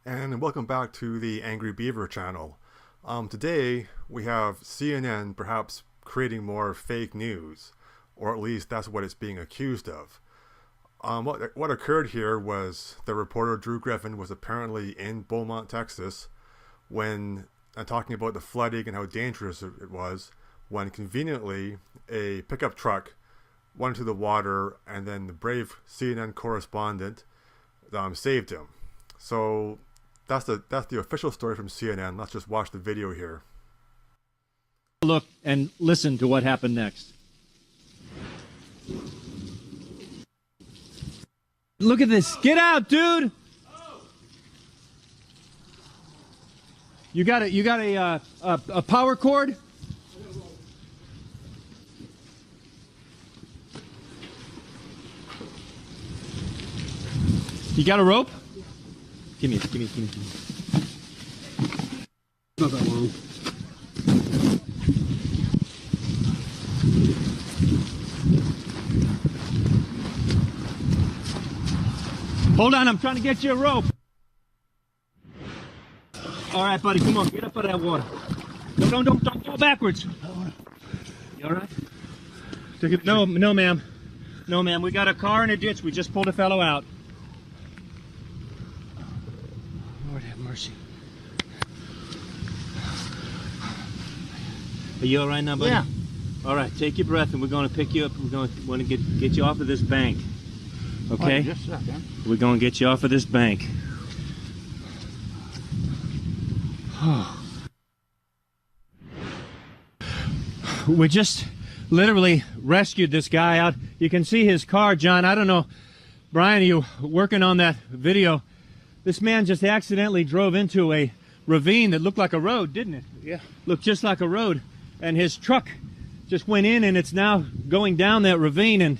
And welcome back to the Angry Beaver channel. Today we have CNN perhaps creating more fake news, or at least that's what it's being accused of. What occurred here was the reporter Drew Griffen was apparently in Beaumont, Texas, when talking about the flooding and how dangerous it was, when conveniently a pickup truck went into the water, and then the brave CNN correspondent saved him. So that's the official story from CNN. Let's just watch the video here. Look and listen to what happened next. Look at this. Get out, dude. You got a power cord? You got a rope? Give me. Not that long. Hold on, I'm trying to get you a rope. All right, buddy, come on, get up out of that water. Don't go backwards. You all right? No, ma'am. No, ma'am. We got a car in a ditch. We just pulled a fellow out. Lord have mercy. Are you all right now, buddy? Yeah. All right, take your breath, and we're going to pick you up. We're going to get you off of this bank. Okay? Wait, just a second. We're going to get you off of this bank. We just literally rescued this guy out. You can see his car, John. I don't know, Brian, are you working on that video? This man just accidentally drove into a ravine that looked like a road, didn't it? Yeah. Looked just like a road. And his truck just went in, and it's now going down that ravine, and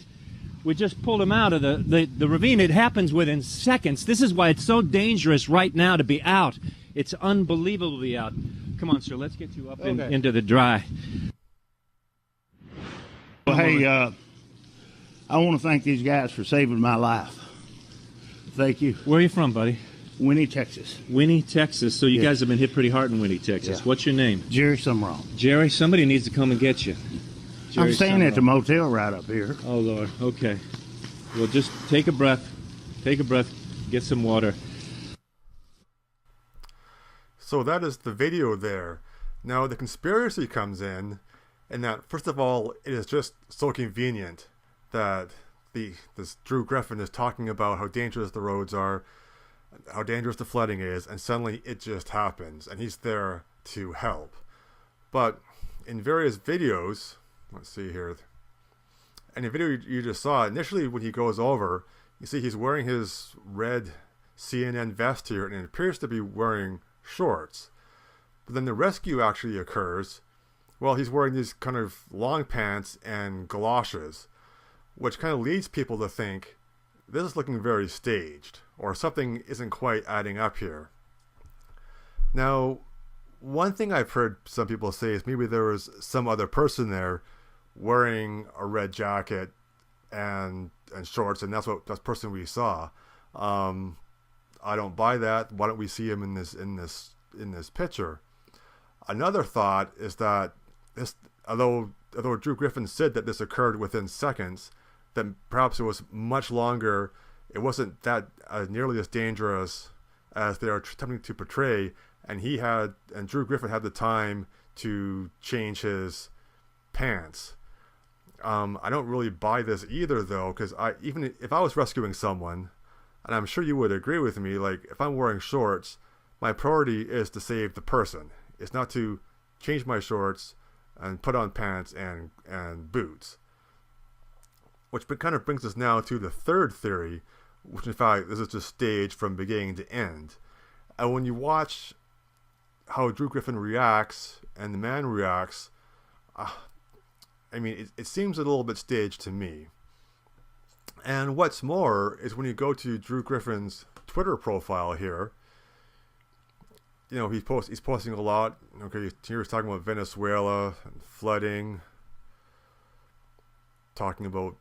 we just pulled him out of the ravine. It happens within seconds. This is why it's so dangerous right now to be out. It's unbelievably out. Come on, sir, let's get you up into the dry. Well, hey, I want to thank these guys for saving my life. Thank you. Where are you from, buddy? Winnie, Texas. Winnie, Texas. So you guys have been hit pretty hard in Winnie, Texas. Yeah. What's your name? Jerry Summerall. Jerry, somebody needs to come and get you. Jerry I'm staying at the Summerall. motel right up here. Oh, Lord. Okay. Well, just take a breath. Take a breath. Get some water. So that is the video there. Now the conspiracy comes in that, first of all, it is just so convenient that this Drew Griffen is talking about how dangerous the roads are, how dangerous the flooding is, and suddenly it just happens, and he's there to help. But in various videos, let's see here, in the video you just saw, initially when he goes over, you see he's wearing his red CNN vest here, and it appears to be wearing shorts. But then the rescue actually occurs while he's wearing these kind of long pants and galoshes, which kind of leads people to think this is looking very staged, or something isn't quite adding up here. Now, one thing I've heard some people say is maybe there was some other person there wearing a red jacket and shorts, and that's the person we saw. I don't buy that. Why don't we see him in this picture? Another thought is that this, although Drew Griffen said that this occurred within seconds, that perhaps it was much longer. It wasn't that nearly as dangerous as they are attempting to portray, and Drew Griffen had the time to change his pants. I don't really buy this either, though, because even if I was rescuing someone, and I'm sure you would agree with me, like if I'm wearing shorts, my priority is to save the person. It's not to change my shorts and put on pants and boots. Which kind of brings us now to the third theory, which in fact this is just staged from beginning to end. And when you watch how Drew Griffen reacts and the man reacts, I mean, it seems a little bit staged to me. And what's more is when you go to Drew Griffen's Twitter profile here, you know, he's posting a lot. Okay, he was talking about Venezuela and flooding, talking about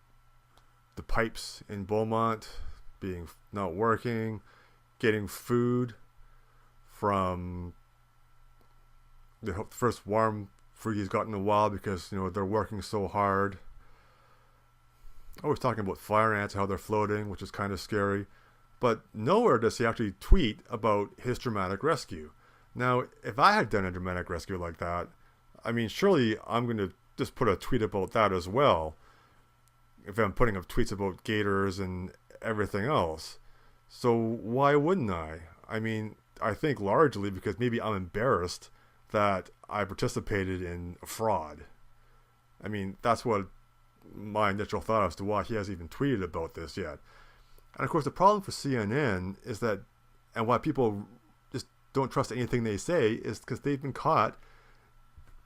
the pipes in Beaumont being not working, getting food, from the first warm food he's got in a while because, they're working so hard. Always talking about fire ants, how they're floating, which is kind of scary. But nowhere does he actually tweet about his dramatic rescue. Now, if I had done a dramatic rescue like that, I mean, surely I'm going to just put a tweet about that as well. If I'm putting up tweets about gators and everything else. So why wouldn't I? I mean, I think largely because maybe I'm embarrassed that I participated in a fraud. I mean, that's what my initial thought as to why he hasn't even tweeted about this yet. And of course, the problem for CNN is that, and why people just don't trust anything they say, is because they've been caught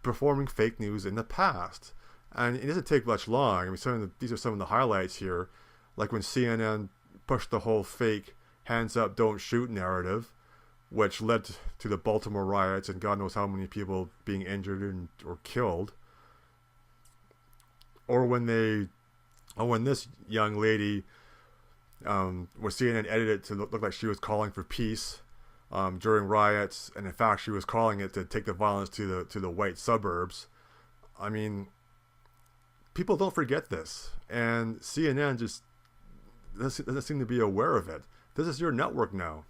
performing fake news in the past. And it doesn't take much long. I mean, these are some of the highlights here, like when CNN pushed the whole fake hands up, don't shoot narrative, which led to the Baltimore riots and God knows how many people being injured or killed. Or when this young lady, where CNN edited it to look like she was calling for peace during riots, and in fact she was calling it to take the violence to the white suburbs. I mean, people don't forget this, and CNN just doesn't seem to be aware of it. This is your network now.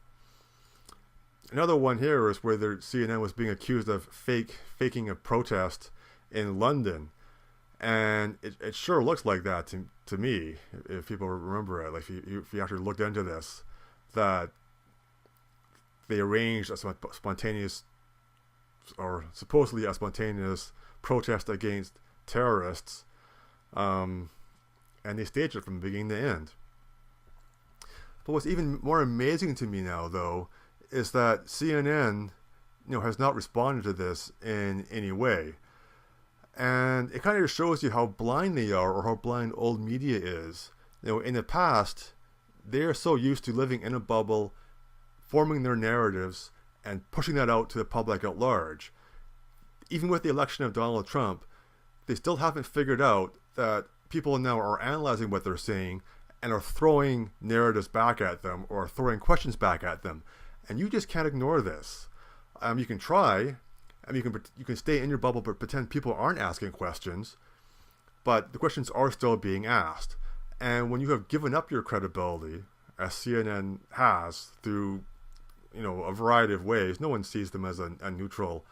Another one here is where CNN was being accused of faking a protest in London. And it sure looks like that to me, if people remember it. Like if you actually looked into this, that they arranged a spontaneous, or supposedly a spontaneous protest against terrorists, and they staged it from beginning to end. But what's even more amazing to me now, though, is that CNN, has not responded to this in any way. And it kind of shows you how blind they are, or how blind old media is. In the past, they are so used to living in a bubble, forming their narratives, and pushing that out to the public at large. Even with the election of Donald Trump, they still haven't figured out that people now are analyzing what they're saying and are throwing narratives back at them, or throwing questions back at them. And you just can't ignore this. You can try. I mean, you can stay in your bubble but pretend people aren't asking questions, but the questions are still being asked. And when you have given up your credibility, as CNN has through, a variety of ways, no one sees them as a neutral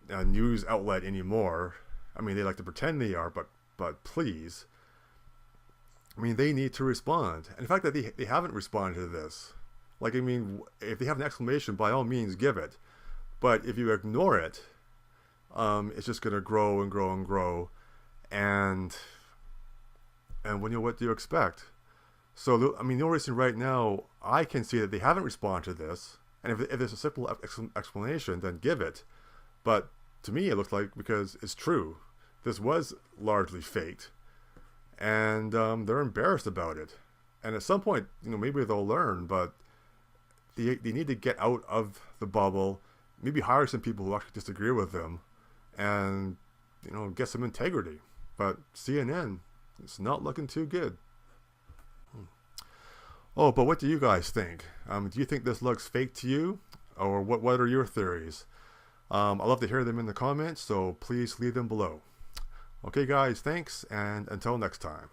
news outlet anymore. I mean, they like to pretend they are, but please. I mean, they need to respond. And the fact that they haven't responded to this, like, I mean, if they have an exclamation, by all means, give it. But if you ignore it, it's just going to grow and grow and grow. And what do you expect? So, I mean, the only reason right now I can see that they haven't responded to this, and if there's a simple explanation, then give it. But to me, it looks like, because it's true, this was largely faked, and they're embarrassed about it. And at some point, maybe they'll learn, but they need to get out of the bubble. Maybe hire some people who actually disagree with them, and get some integrity. But CNN, it's not looking too good. Oh, but what do you guys think? Do you think this looks fake to you, or what are your theories? I'd love to hear them in the comments, so please leave them below. Okay, guys, thanks, and until next time.